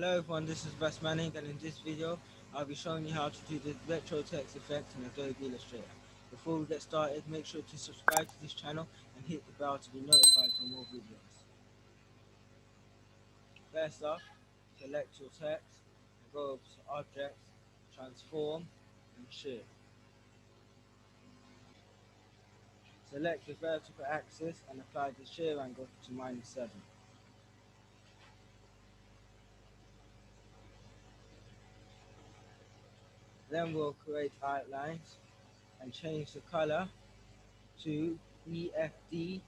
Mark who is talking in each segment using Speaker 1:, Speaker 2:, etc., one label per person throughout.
Speaker 1: Hello everyone, this is Bas Manning, and in this video I'll be showing you how to do the retro text effect in Adobe Illustrator. Before we get started, make sure to subscribe to this channel and hit the bell to be notified for more videos. First off, select your text and go over to Objects, Transform and Shift. Select the vertical axis and apply the shear angle to -7. Then we'll create outlines and change the color to EFD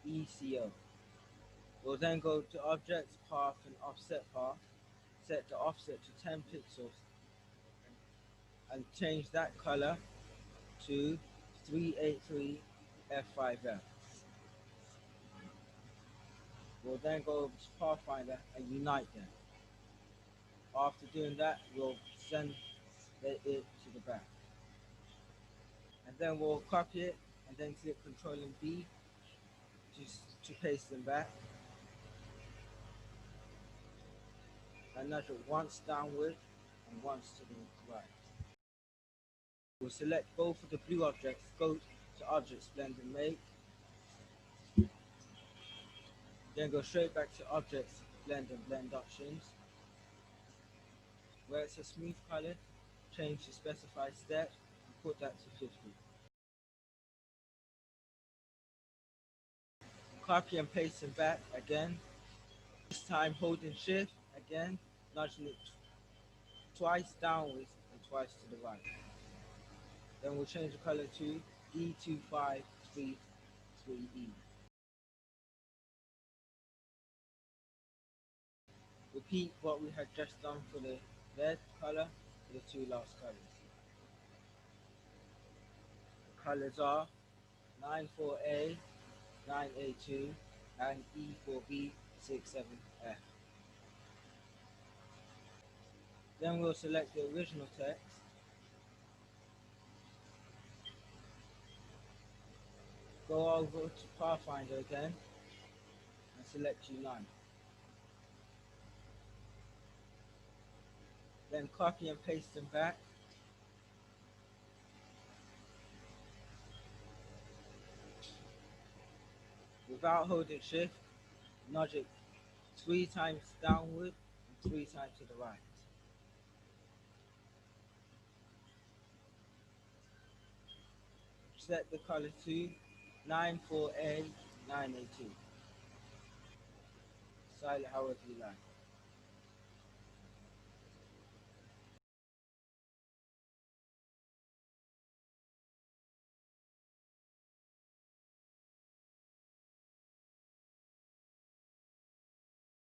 Speaker 1: ECO. We'll then go to Objects, Path and Offset Path, set the offset to 10 pixels and change that color to 383 F5F. We'll then go over to Pathfinder and unite them. After doing that, we'll send it to the back. And then we'll copy it and then click Ctrl and B to paste them back. And nudge it once downward and once to the right. We'll select both of the blue objects, go to Objects, Blend and Make, then go straight back to Objects, Blend and Blend Options. Where it says Smooth Color, change the specified step and put that to 50. Copy and paste them back again, this time holding Shift again, nudging it twice downwards and twice to the right. Then we'll change the color to D2533E. Repeat what we had just done for the red color for the two last colors. The colors are 94A, 9A2, and E4B, 67F. Then we'll select the original text, go over to Pathfinder again, and select Unite. Then copy and paste them back. Without holding Shift, nudge it 3 times downward and 3 times to the right. Set the color to 94A, 9A2. Style it however you like.